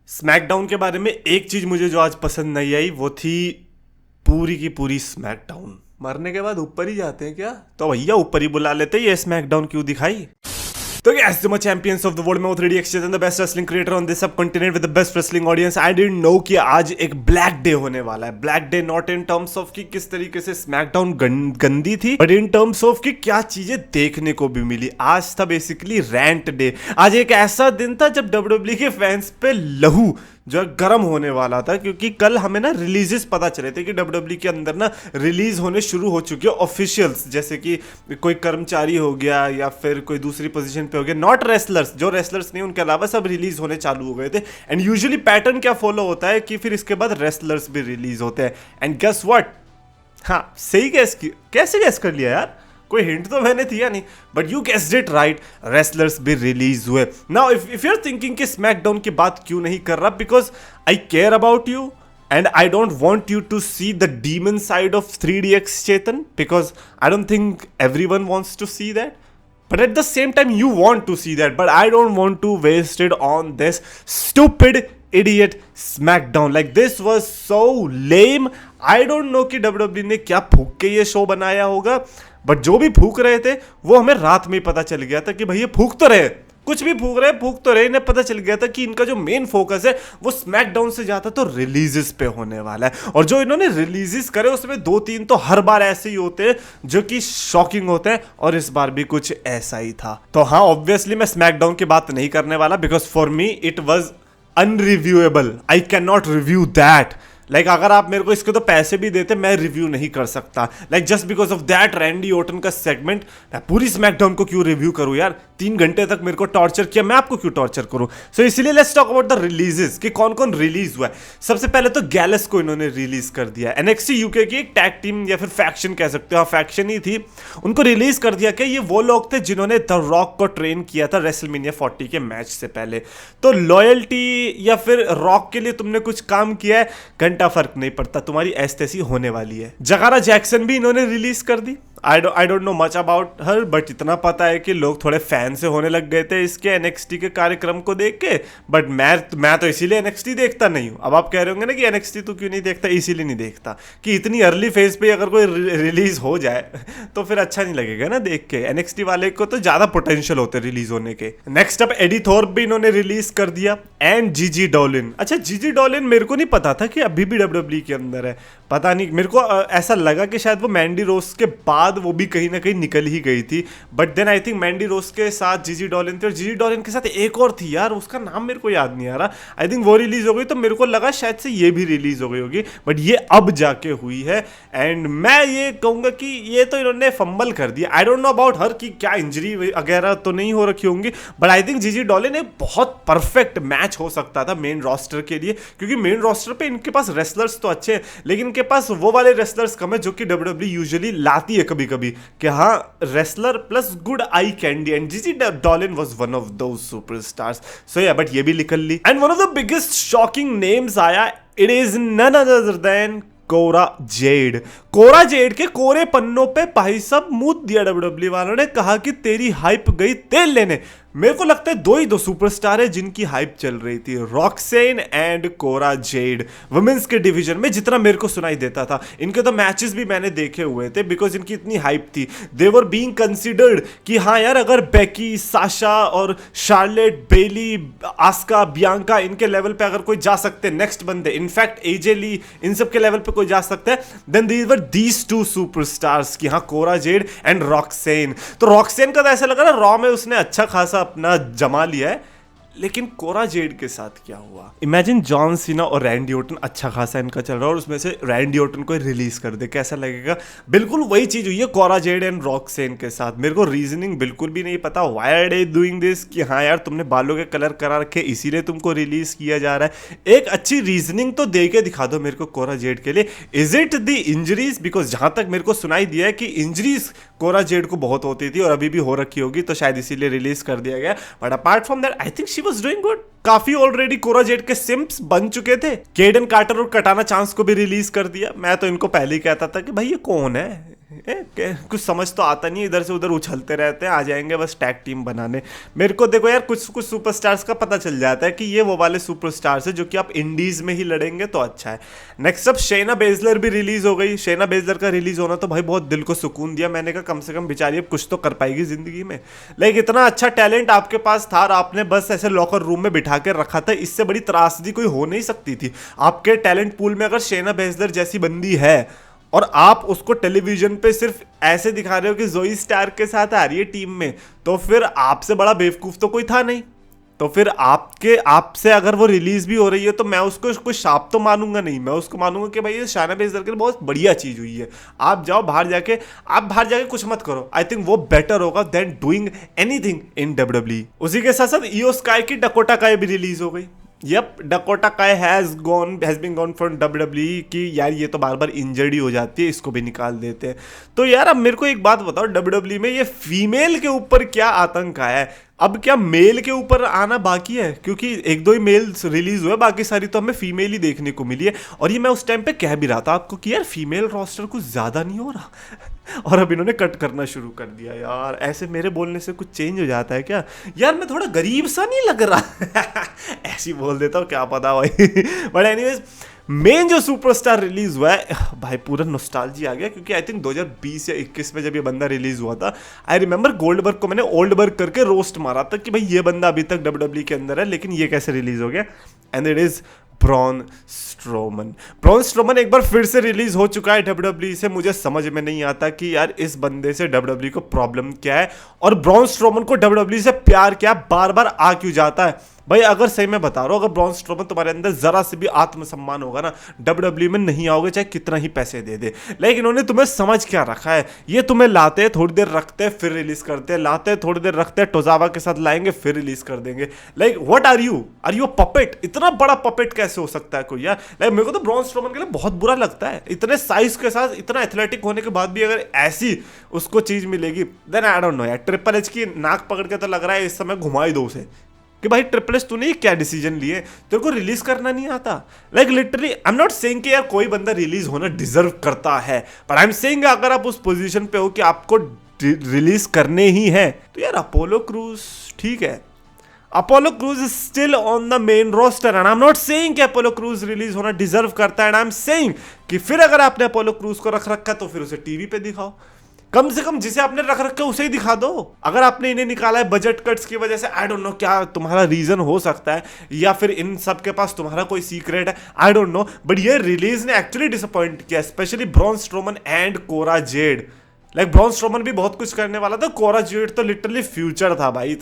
SmackDown के बारे में एक चीज मुझे जो आज पसंद नहीं आई वो थी पूरी की पूरी स्मैकडाउन मरने के बाद ऊपर ही जाते हैं क्या, तो भैया ऊपर ही बुला लेते, ये स्मैकडाउन क्यों दिखाई। तो guys, the champions of the world में 3D Exchange and the best wrestling creator on this subcontinent with the best wrestling audience. I didn't know कि आज एक ब्लैक डे होने वाला है। Black day not in terms of कि किस तरीके से स्मैकडाउन गंदी थी, बट इन टर्म्स ऑफ कि क्या चीजें देखने को भी मिली। आज था बेसिकली रैंट डे। आज एक ऐसा दिन था जब WWE के फैंस पे लहू जो गर्म होने वाला था, क्योंकि कल हमें ना रिलीजेस पता चले थे कि WWE के अंदर ना रिलीज होने शुरू हो चुके हैं ऑफिशियल्स, जैसे कि कोई कर्मचारी हो गया या फिर कोई दूसरी पोजीशन पे हो गया, नॉट रेसलर्स, जो रेसलर्स नहीं उनके अलावा सब रिलीज होने चालू हो गए थे। एंड यूजुअली पैटर्न क्या फॉलो होता है कि फिर इसके बाद रेसलर्स भी रिलीज होते हैं। एंड गेस व्हाट, हाँ सही कैसे गैस कर लिया यार, कोई हिंट तो मैंने दिया नहीं, but you guessed it right, wrestlers भी रिलीज हुए। Now if you are thinking कि स्मैकडाउन की बात क्यों नहीं कर रहा, because I care about you and I don't want you to see the demon side of 3DX Chetan, because I don't think everyone wants to see that, but at the same time you want to see that, but I don't want to waste it on this stupid idiot SmackDown. Like this was so lame. I don't know कि WWE ने क्या फूक के ये show बनाया होगा, but जो भी फूक रहे थे वो हमें रात में ही पता चल गया था कि भैया फूक तो रहे, कुछ भी फूक तो रहे। इन्हें पता चल गया था कि इनका जो मेन फोकस है वो स्मैकडाउन से जाता तो रिलीजेस पे होने वाला है, और जो इन्होंने रिलीजेस करे उसमें 2-3 तो हर बार ऐसे ही होते हैं जो कि शॉकिंग होते हैं, और इस बार भी कुछ ऐसा ही था। तो हाँ, ऑब्वियसली मैं स्मैकडाउन की बात नहीं करने वाला, because for me it was unreviewable. I can not review that. Like अगर आप मेरे को इसके तो पैसे भी देते मैं रिव्यू नहीं कर सकता। Like just because of that Randy Orton का सेगमेंट मैं पूरी स्मैकडाउन को क्यों रिव्यू करूं यार, 3 घंटे तक मेरे को टॉर्चर किया, मैं आपको क्यों टॉर्चर करूं। सो इसीलिए let's talk about the releases कि कौन कौन रिलीज हुआ है। सबसे पहले तो गैलस को इन्होंने रिलीज कर दिया। NXT UK की एक टैग टीम या फिर फैक्शन कह सकते हो, फैक्शन ही थी, उनको रिलीज कर दिया कि ये वो लोग थे जिन्होंने द रॉक को ट्रेन किया था रेसलमेनिया 40 के मैच से पहले। तो लॉयल्टी या फिर रॉक के लिए तुमने कुछ काम किया है, घंटा फर्क नहीं पड़ता, तुम्हारी ऐसी तैसी होने वाली है। जकारा जैक्सन भी इन्होंने रिलीज कर दी। I don't know much about her, but इतना पता है कि लोग थोड़े फैन से होने लग गए थे इसके NXT के कार्यक्रम को देख के, बट मैं तो इसीलिए NXT देखता नहीं हूं। अब आप कह रहे होंगे ना कि NXT तू क्यों नहीं देखता, इसीलिए नहीं देखता कि इतनी अर्ली फेज पे अगर कोई रिलीज हो जाए तो फिर अच्छा नहीं लगेगा ना देख के। NXT वाले को तो ज्यादा पोटेंशियल होते रिलीज होने के। नेक्स्ट अप एडी थॉर्प भी इन्होंने रिलीज कर दिया, एंड जीजी डॉलिन। अच्छा, जीजी डॉलिन मेरे को नहीं पता था कि अभी भी WWE के अंदर है, पता नहीं, मेरे को ऐसा लगा कि शायद वो मैंडी रोज के बाद वो भी कहीं ना कहीं निकल ही गई थी, but then I think Mandy रोज के साथ जीजी डॉलिन थी, और जीजी डॉलिन के साथ एक और थी यार, उसका नाम मेरे को याद नहीं आ रहा। आई थिंक वो रिलीज हो गई, तो मेरे को लगा शायद से ये भी रिलीज हो गई होगी, बट ये अब जाके हुई है। एंड मैं ये कहूंगा कि ये तो इन्होंने फंबल कर दिया। आई डोंट नो अबाउट हर की क्या इंजरी वगैरह तो नहीं हो रखी होंगी, बट आई थिंक जीजी डॉलिन एक बहुत परफेक्ट मैच हो सकता था मेन रोस्टर के लिए, क्योंकि मेन रोस्टर पे इनके पास रेसलर्स तो अच्छे हैं, लेकिन इनके पास वो वाले रेसलर्स कम है जो कि WWE यूजुअली लाती है कभी कभी, कि हाँ wrestler plus good eye candy, and Gigi Dolin was one of those superstars. So yeah, but ये भी निकल ली। And one of the biggest shocking names आया, it is none other than Cora Jade. Cora Jade के कोरे पन्नों पे भाई साहब मूत दिया WWE वालों ने, कहा कि तेरी हाइप गई तेल लेने। मेरे को लगता है दो सुपरस्टार है जिनकी हाइप चल रही थी, रॉक्सेन एंड कोरा जेड। वुमेन्स के डिवीजन में जितना मेरे को सुनाई देता था, इनके तो मैचेस भी मैंने देखे हुए थे, बिकॉज इनकी इतनी हाइप थी। दे वर बीइंग कंसिडर्ड कि हाँ यार, अगर बेकी, साशा और शार्लेट, बेली, आस्का, बियांका, इनके लेवल पे अगर कोई जा सकते नेक्स्ट बंदे, इनफैक्ट एजे ली, इन सब के लेवल पे कोई जा सकता है, then these were these two superstars कि हाँ कोरा जेड एंड रॉक्सेन। तो रॉक्सेन का तो ऐसा लगा ना रॉ में उसने अच्छा खासा अपना जमा लिया है, लेकिन कोरा जेड के साथ क्या हुआ। इमेजिन जॉन सीना और रैंडी ऑर्टन अच्छा खासा इनका चल रहा है, और उसमें से रैंडी ऑर्टन को रिलीज कर दे, कैसा लगेगा। बिल्कुल वही चीज हुई है कोरा जेड एंड रॉक्सेन के साथ। मेरे को रीजनिंग बिल्कुल भी नहीं पता, why are they doing this, कि हाँ यार तुमने बालों के कलर करा रखे इसीलिए तुमको रिलीज किया जा रहा है। एक अच्छी रीजनिंग तो दे के दिखा दो मेरे को कोरा जेड के लिए। Is it the injuries, because जहां तक मेरे को सुनाई दिया है कि इंजरीज कोरा जेड को बहुत होती थी और अभी भी हो रखी होगी, तो शायद इसीलिए रिलीज कर दिया गया। But apart from that I think she was doing good. काफी ऑलरेडी कोरा जेड के सिम्प्स बन चुके थे। केडन कार्टर और कटाना चांस को भी रिलीज कर दिया। मैं तो इनको पहले ही कहता था कि भाई ये कौन है, कुछ समझ तो आता नहीं, इधर से उधर उछलते रहते हैं, आ जाएंगे बस टैग टीम बनाने। मेरे को देखो यार, कुछ कुछ सुपरस्टार्स का पता चल जाता है कि ये वो वाले सुपरस्टार्स है जो कि आप इंडीज में ही लड़ेंगे तो अच्छा है। नेक्स्ट अप शेना बेजलर भी रिलीज हो गई। शेना बेजलर का रिलीज होना तो भाई बहुत दिल को सुकून दिया। मैंने कहा कम से कम बेचारी अब कुछ तो कर पाएगी जिंदगी में। लाइक इतना अच्छा टैलेंट आपके पास था और आपने बस ऐसे लॉकर रूम में बिठा के रखा था, इससे बड़ी त्रासदी कोई हो नहीं सकती थी। आपके टैलेंट पूल में अगर शेना बेजलर जैसी बंदी है और आप उसको टेलीविजन पे सिर्फ ऐसे दिखा रहे हो कि जोई स्टार के साथ आ रही है टीम में, तो फिर आपसे बड़ा बेवकूफ तो कोई था नहीं। तो फिर आपसे अगर वो रिलीज भी हो रही है तो मैं उसको कोई शाप तो मानूंगा नहीं, मैं उसको मानूंगा कि भाई ये शाना बेजलर के लिए बहुत बढ़िया चीज हुई है। आप जाओ बाहर जाके, आप बाहर जाके कुछ मत करो। आई थिंक वो बेटर होगा than doing anything in WWE. उसी के साथ साथ ईओ स्काई की डकोटा काय भी रिलीज हो गई। Yup, Dakota Kai has been gone from WWE कि यार ये तो बार बार इंजर्ड ही हो जाती है, इसको भी निकाल देते हैं। तो यार अब मेरे को एक बात बताओ, डब्ल्यूडब्ल्यूई में ये फीमेल के ऊपर क्या आतंक आया है? अब क्या मेल के ऊपर आना बाकी है? क्योंकि एक दो ही मेल रिलीज हुए, बाकी सारी तो हमें फीमेल ही देखने को मिली है। और ये मैं उस टाइम पे कह भी रहा था आपको कि यार फीमेल रोस्टर कुछ ज्यादा नहीं हो रहा और अब इन्होंने कट करना शुरू कर दिया। यार ऐसे मेरे बोलने से कुछ चेंज हो जाता है क्या? यार मैं थोड़ा गरीब सा नहीं लग रहा ऐसे ही बोल देता हूँ, क्या पता भाई बट एनीवेज, मेन जो सुपरस्टार रिलीज हुआ है भाई, पूरा नॉस्टैल्जी आ गया। क्योंकि आई थिंक 2020 या 21 में जब ये बंदा रिलीज हुआ था, आई रिमेंबर गोल्डबर्ग को मैंने ओल्डबर्ग करके रोस्ट मारा था कि भाई ये बंदा अभी तक डब्ल्यूडब्ल्यूई के अंदर है, लेकिन ये कैसे रिलीज हो गया? And it is Braun Strowman. Braun Strowman एक बार फिर से रिलीज हो चुका है डब्ल्यूडब्ल्यूई से। मुझे समझ में नहीं आता कि यार इस बंदे से डब्ल्यूडब्ल्यूई को प्रॉब्लम क्या है और ब्रॉन स्ट्रोमन को डब्ल्यूडब्ल्यूई से प्यार क्या बार बार आ क्यों जाता है? भाई अगर सही में बता रहा हूं, अगर ब्रॉन स्ट्रोमन तुम्हारे अंदर जरा से भी आत्मसम्मान होगा ना, डब्ल्यूडब्ल्यूई में नहीं आओगे चाहे कितना ही पैसे दे दे। लेकिन इन्होंने तुम्हें समझ क्या रखा है? ये तुम्हें लाते हैं, थोड़ी देर रखते हैं, फिर रिलीज करते हैं, लाते हैं, थोड़ी देर रखते हैं, टोजावा के साथ लाएंगे, फिर रिलीज कर देंगे। Like what are you a puppet? इतना बड़ा पपेट कैसे हो सकता है कोई यार? लाइक मेरे को तो ब्रॉन स्ट्रोमन के लिए बहुत बुरा लगता है। इतने साइज के साथ, इतना एथलेटिक होने के बाद भी अगर ऐसी उसको चीज मिलेगी, देन आई डोंट नो यार। ट्रिपल एच की नाक पकड़ के तो लग रहा है इस समय घुमा ही दो उसे कि भाई ट्रिपल एच तूने क्या डिसीजन लिए? तेरे को रिलीज करना नहीं आता? Like literally I am not saying कि यार कोई बंदा रिलीज होना डिजर्व करता है, पर आई एम सेइंग अगर आप उस पोजीशन पे हो कि आपको रिलीज करने ही है, तो यार अपोलो क्रूज ठीक है। Apollo Crews is still on the main roster and I am not saying कि अपोलो क्रूज रिलीज होना डिजर्व करता है। एंड आई एम सेइंग कि फिर अगर आपने अपोलो क्रूज को रख रखा तो फिर उसे टीवी पे दिखाओ। कम से कम जिसे आपने रख रखा है उसे ही दिखा दो। अगर आपने इन्हें निकाला है बजट कट्स की वजह से, आई डोंट नो क्या तुम्हारा रीजन हो सकता है, या फिर इन सब के पास तुम्हारा कोई सीक्रेट है, आई डोंट नो, बट ये रिलीज ने एक्चुअली डिसअपॉइंट किया, specially Braun Strowman and Cora Jade. Like Braun Strowman भी बहुत कुछ करने वाला था, कोरा जेड तो लिटरली फ्यूचर था भाई।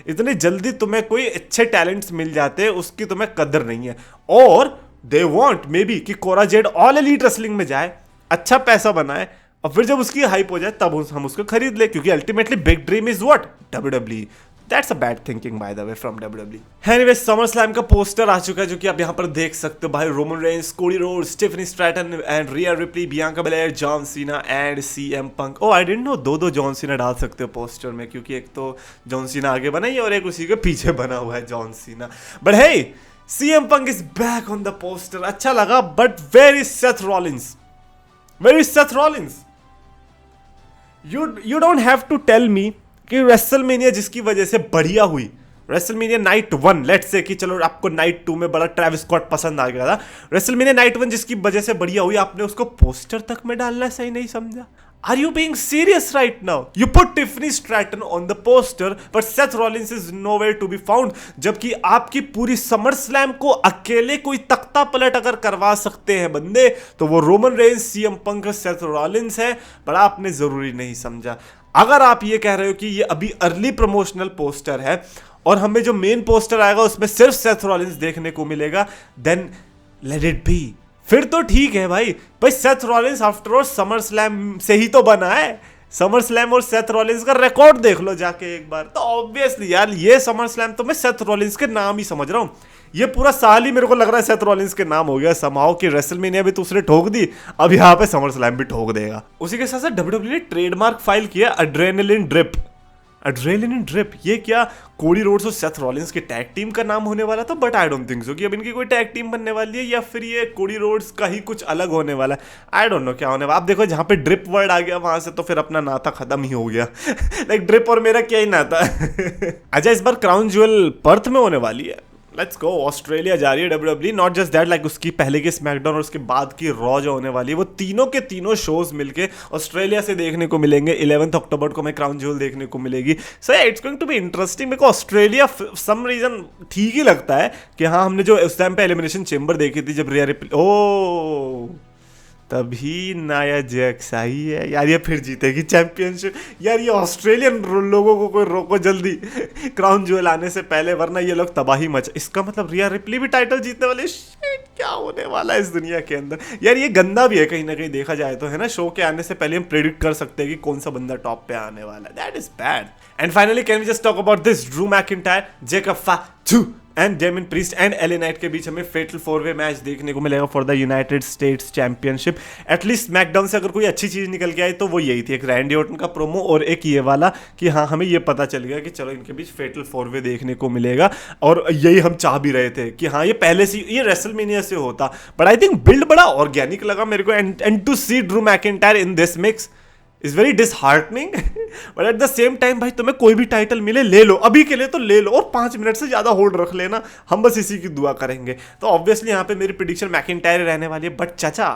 इतनी जल्दी तुम्हें कोई अच्छे टैलेंट्स मिल जाते हैं, उसकी तुम्हें कदर नहीं है। और दे वांट मे बी कि Cora Jade all elite wrestling में जाए, अच्छा पैसा बनाए, और फिर जब उसकी हाइप हो जाए तब हम उसको खरीद ले। क्योंकि ultimately big dream is what? WWE. That's a bad thinking by the way from WWE. Anyway, summer slam का पोस्टर आ चुका है जो कि आप यहाँ पर देख सकते हो भाई। Roman Reigns, Cody Rhodes, Stephanie Stratton and Riya replay, Bianca Belair, John Cena and CM Punk. Oh I didn't know दो जॉन सीना डाल सकते हो पोस्टर में, क्योंकि एक तो जॉन सीना आगे बना है और एक उसी के पीछे बना हुआ है John Cena. But hey, CM Punk is back on the poster. अच्छा लगा, but where is Seth Rollins? Where is Seth Rollins? You don't have to tell me कि रेसलमेनिया जिसकी वजह से बढ़िया हुई, रेसलमेनिया नाइट 1, लेट्स से कि चलो आपको नाइट 2 में बड़ा ट्रेविस स्कॉट पसंद आ गया था, रेसलमेनिया नाइट 1 जिसकी वजह से बढ़िया हुई, आपने उसको पोस्टर तक में डालना सही नहीं समझा? Are you being serious right now? You put Tiffany Stratton on the poster, but Seth Rollins is nowhere to be found. जबकि आपकी पूरी समर स्लैम को अकेले कोई तख्ता पलट अगर करवा सकते हैं बंदे, तो वो Roman Reigns, CM Punk, Seth Rollins है, पर आपने जरूरी नहीं समझा। अगर आप ये कह रहे हो कि ये अभी अर्ली प्रमोशनल पोस्टर है और हमें जो मेन पोस्टर आएगा उसमें सिर्फ सेथ रॉलिंस देखने को मिलेगा, देन लेट इट बी। फिर तो ठीक है भाई Seth Rollins after all summer slam से ही तो बना है। समर स्लैम और सेथ रॉलिंस का रिकॉर्ड देख लो जाके एक बार, तो ऑब्वियसली यार ये समर स्लैम तो मैं सेथ रॉलिंस के नाम ही समझ रहा हूँ। ये पूरा साल ही मेरे को लग रहा है सेथ रॉलिंस के नाम हो गया समाओ कि रेसलमेनिया भी तो उसने ठोक दी, अब यहाँ पे समर स्लैम भी ठोक देगा। उसी के साथ साथ डब्ल्यूडब्ल्यूई ने ट्रेडमार्क फाइल किया एड्रेनलिन ड्रिप। एड्रेनालिन ड्रिप, ये क्या कोडी रोड्स और सेथ रॉलिंस की टैग टीम का नाम होने वाला था, but I don't think so कि अब इनकी कोई टैग टीम बनने वाली है, या फिर ये कोडी रोड्स का ही कुछ अलग होने वाला है। आई डोंट नो क्या होने वाला। आप देखो जहाँ पे ड्रिप वर्ड आ गया वहां से तो फिर अपना नाता खत्म ही हो गया। लाइक ड्रिप और मेरा क्या ही नाता। अच्छा, इस बार क्राउन ज्वेल पर्थ में होने वाली है। लेट्स गो, ऑस्ट्रेलिया जा रही है WWE। Not just that, like उसकी पहले की स्मैकडाउन और उसके बाद की रॉ जो होने वाली है, वो तीनों के तीनों शोज मिलके ऑस्ट्रेलिया से देखने को मिलेंगे। 11 अक्टूबर को हमें क्राउन ज्वेल देखने को मिलेगी। So it's going to be interesting. मेरे को ऑस्ट्रेलिया सम रीजन ठीक ही लगता है कि हाँ, हमने जो उस टाइम पे एलिमिनेशन चेंबर देखी थी जब रिया ओ तभी नाया जैक्स आई है यार, ये फिर जीतेगी चैंपियनशिप यार। ये ऑस्ट्रेलियन लोगों को कोई रोको जल्दी क्राउन ज्वेल आने से पहले, वरना ये लोग तबाही मचा। इसका मतलब रिया रिप्ली भी टाइटल जीतने वाली। शिट, क्या होने वाला है इस दुनिया के अंदर यार। ये गंदा भी है कहीं ना कहीं देखा जाए तो, है ना। शो के आने से पहले हम प्रेडिक्ट कर सकते हैं कि कौन सा बंदा टॉप पे आने वाला है। That is bad. And finally can we just talk about this Drew McIntyre, Jacob Fatu and Damian Priest and LA Knight के बीच हमें फेटल 4-वे मैच देखने को मिलेगा for the United States championship. At least SmackDown से अगर कोई अच्छी चीज निकल के आई तो वो यही थी, एक रैंडी ऑर्टन का प्रोमो और एक ये वाला कि हाँ, हमें ये पता चल गया कि चलो इनके बीच फेटल 4-वे देखने को मिलेगा। और यही हम चाह भी रहे थे कि हाँ, ये पहले से ये रेसलमेनिया से होता। बट आई थिंक बिल्ड बड़ा ऑर्गेनिक लगा मेरे को। And to see Drew McIntyre in this mix is very disheartening. But at the same time भाई, तुम्हें कोई भी टाइटल मिले ले लो, अभी के लिए तो ले लो, और 5 मिनट से ज्यादा होल्ड रख लेना, हम बस इसी की दुआ करेंगे। तो ऑब्वियसली यहाँ पे मेरी प्रिडिक्शन मैकिंटायर रहने वाली है। बट चाचा,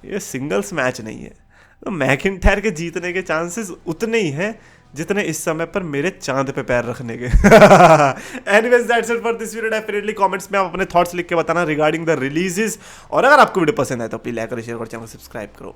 ये सिंगल्स मैच नहीं है, तो मैकिंटायर के जीतने के चांसेस उतने ही हैं जितने इस समय पर मेरे चांद पे पैर रखने के। Anyways that's it for this video. Definitely comments में आप अपने थॉट्स लिख के बताना रिगार्डिंग द रिलीजेस। और अगर आपको वीडियो पसंद आए तो प्लीज लाइक करो, शेयर करो, चैनल को सब्सक्राइब करो।